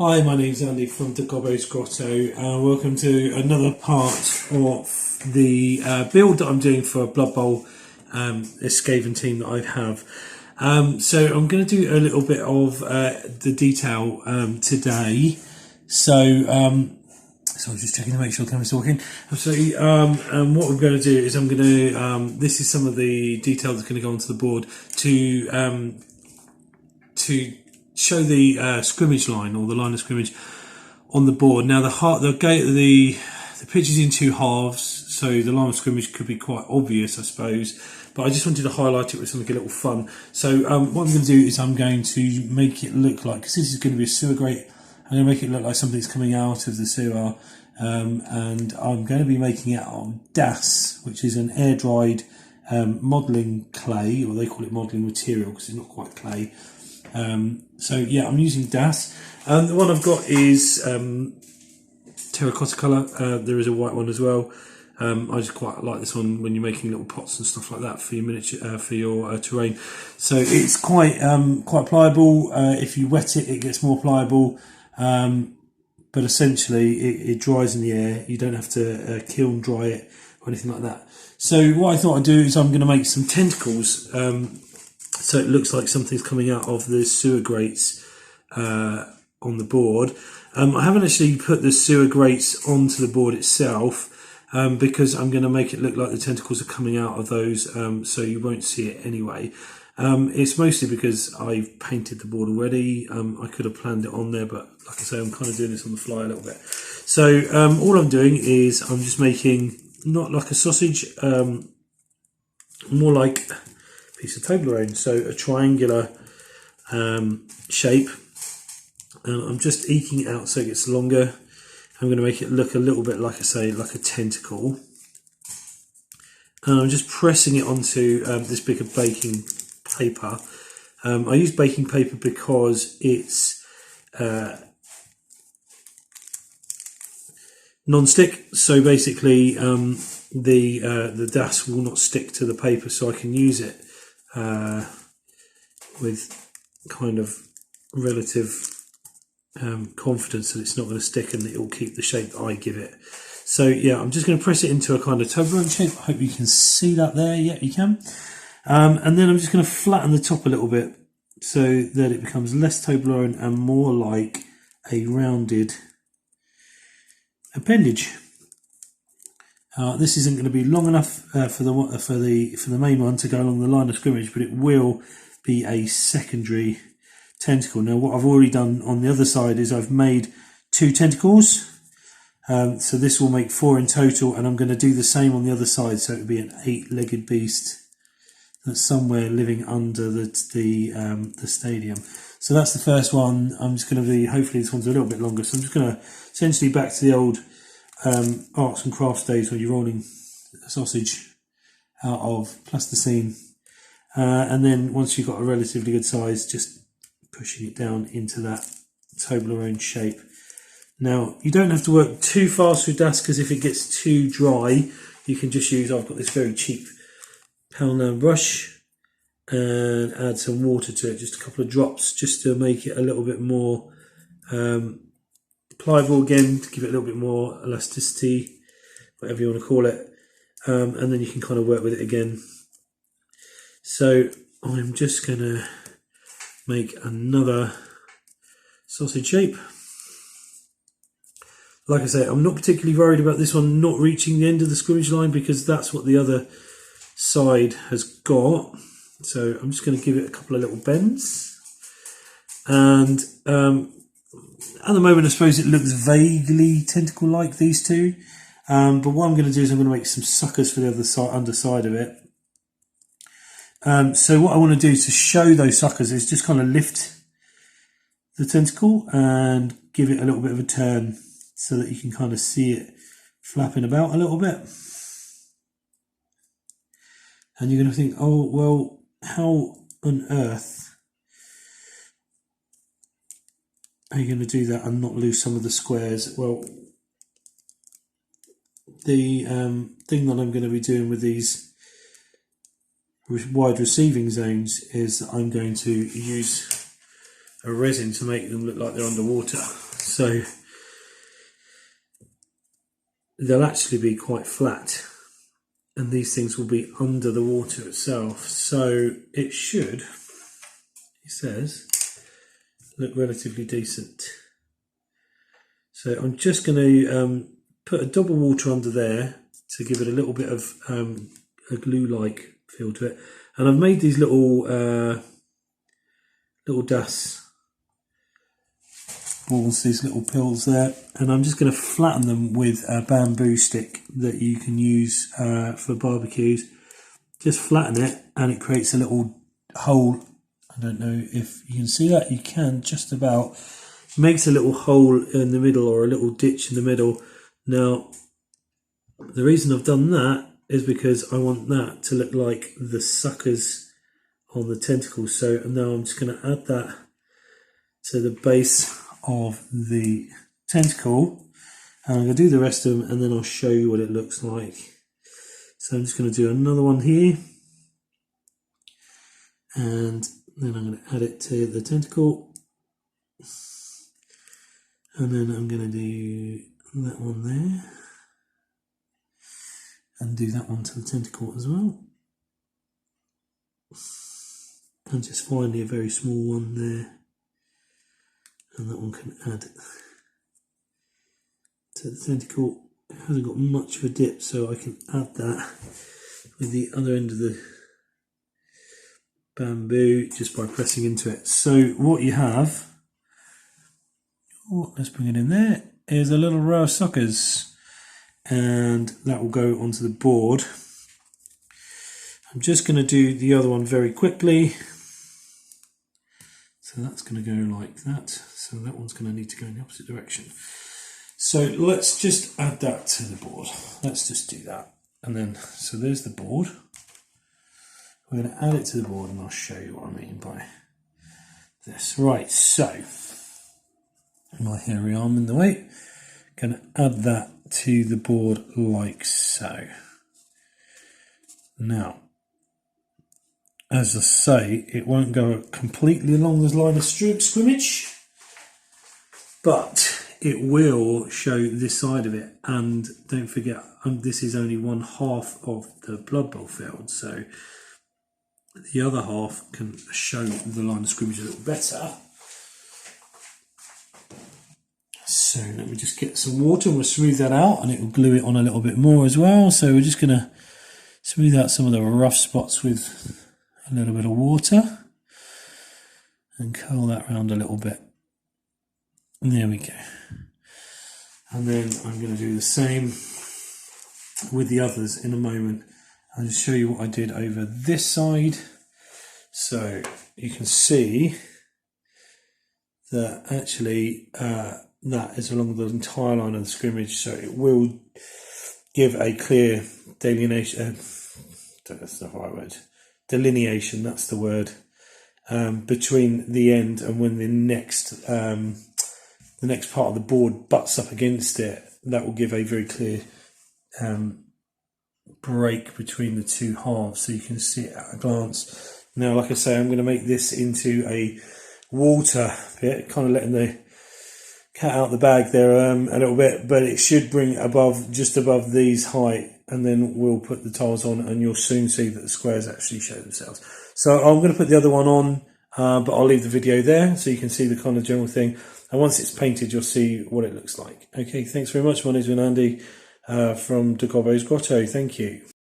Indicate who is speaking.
Speaker 1: Hi, my name's Andy from the Gobbo's Grotto, and welcome to another part of the build that I'm doing for Blood Bowl, this Skaven team that I have. So I'm going to do a little bit of the detail today. So I'm just checking to make sure the camera's working. Absolutely. And what we're going to do is I'm going to this is some of the detail that's going to go onto the board to show the scrimmage line, or the line of scrimmage on the board. Now the pitch is in two halves, so the line of scrimmage could be quite obvious, I suppose, but I just wanted to highlight it with something a little fun. So what I'm going to do is I'm going to make it look like, because this is going to be a sewer grate, I'm going to make it look like something's coming out of the sewer, and I'm going to be making it on DAS, which is an air-dried modelling clay, or they call it modelling material because it's not quite clay. So yeah, I'm using DAS. The one I've got is terracotta colour. There is a white one as well. I just quite like this one when you're making little pots and stuff like that for your miniature, for your terrain. So it's quite pliable. If you wet it, it gets more pliable. But essentially, it dries in the air. You don't have to kiln dry it or anything like that. So what I thought I'd do is I'm going to make some tentacles. So it looks like something's coming out of the sewer grates on the board. I haven't actually put the sewer grates onto the board itself because I'm going to make it look like the tentacles are coming out of those, so you won't see it anyway. It's mostly because I've painted the board already. I could have planned it on there, but like I say, I'm kind of doing this on the fly a little bit. So all I'm doing is I'm just making, not like a sausage, more like piece of Toblerone, so a triangular shape, and I'm just eking it out so it gets longer. I'm going to make it look a little bit, like I say, like a tentacle, and I'm just pressing it onto this bit of baking paper. I use baking paper because it's non-stick, so basically the DAS will not stick to the paper, so I can use it with kind of relative confidence that it's not going to stick and it will keep the shape that I give it. So yeah, I'm just going to press it into a kind of Toblerone shape. I hope you can see that there. Yeah, you can. And then I'm just going to flatten the top a little bit so that it becomes less Toblerone and more like a rounded appendage. This isn't going to be long enough for the main one to go along the line of scrimmage, but it will be a secondary tentacle. Now, what I've already done on the other side is I've made 2 tentacles, so this will make 4 in total, and I'm going to do the same on the other side, so it will be an 8-legged beast that's somewhere living under the stadium. So that's the first one. I'm just going to be, hopefully this one's a little bit longer, so I'm just going to essentially back to the old arts and crafts days where you're rolling a sausage out of plasticine, and then once you've got a relatively good size, just pushing it down into that Toblerone shape. Now, you don't have to work too fast with DAS, because if it gets too dry, you can just use, I've got this very cheap pound brush, and add some water to it, just a couple of drops, just to make it a little bit more pliable again, to give it a little bit more elasticity, whatever you want to call it, and then you can kind of work with it again. So I'm just going to make another sausage shape. Like I say, I'm not particularly worried about this one not reaching the end of the scrimmage line, because that's what the other side has got. So I'm just going to give it a couple of little bends, and at the moment I suppose it looks vaguely tentacle like, these two, but what I'm going to do is I'm going to make some suckers for the other side, underside of it. So what I want to do to show those suckers is just kind of lift the tentacle and give it a little bit of a turn so that you can kind of see it flapping about a little bit. And you're going to think, oh, well, how on earth are you going to do that and not lose some of the squares? Well, the thing that I'm going to be doing with these wide receiving zones is that I'm going to use a resin to make them look like they're underwater. so they'll actually be quite flat, and these things will be under the water itself, so it should, he says, look relatively decent. So I'm just going to put a double water under there to give it a little bit of a glue-like feel to it, and I've made these little DAS balls, these little pills there, and I'm just going to flatten them with a bamboo stick that you can use for barbecues. Just flatten it and it creates a little hole. I don't know if you can see that, you can just about. Makes a little hole in the middle, or a little ditch in the middle. Now the reason I've done that is because I want that to look like the suckers on the tentacles. So now I'm just going to add that to the base of the tentacle, and I'm going to do the rest of them, and then I'll show you what it looks like. So I'm just going to do another one here, and then I'm going to add it to the tentacle, and then I'm going to do that one there, and do that one to the tentacle as well, and just finally a very small one there, and that one can add to the tentacle. It hasn't got much of a dip, so I can add that with the other end of the bamboo just by pressing into it. So what you have, let's bring it in there, is a little row of suckers, and that will go onto the board. I'm just going to do the other one very quickly. So that's going to go like that. So that one's going to need to go in the opposite direction. So let's just add that to the board. Let's just do that. And then, so there's the board. We're going to add it to the board, and I'll show you what I mean by this. Right, so my hairy arm in the way. Going to add that to the board like so. Now, as I say, it won't go completely along the line of scrimmage, but it will show this side of it. And don't forget, this is only one half of the Blood Bowl field, so the other half can show the line of scrimmage a little better. So let me just get some water, and we'll smooth that out, and it will glue it on a little bit more as well. So we're just going to smooth out some of the rough spots with a little bit of water and curl that around a little bit. And there we go. And then I'm going to do the same with the others in a moment. I'll just show you what I did over this side. So you can see that actually that is along the entire line of the scrimmage, so it will give a clear delineation, that's the right word, delineation, that's the word, between the end and when the next part of the board butts up against it. That will give a very clear break between the two halves, so you can see it at a glance. Now, like I say, I'm going to make this into a water bit, kind of letting the cat out the bag there a little bit, but it should bring just above these height, and then we'll put the tiles on, and you'll soon see that the squares actually show themselves. So I'm going to put the other one on, but I'll leave the video there so you can see the kind of general thing, and once it's painted you'll see what it looks like. Okay, thanks very much. My name's been Andy from De Gobbo's Grotto. Thank you.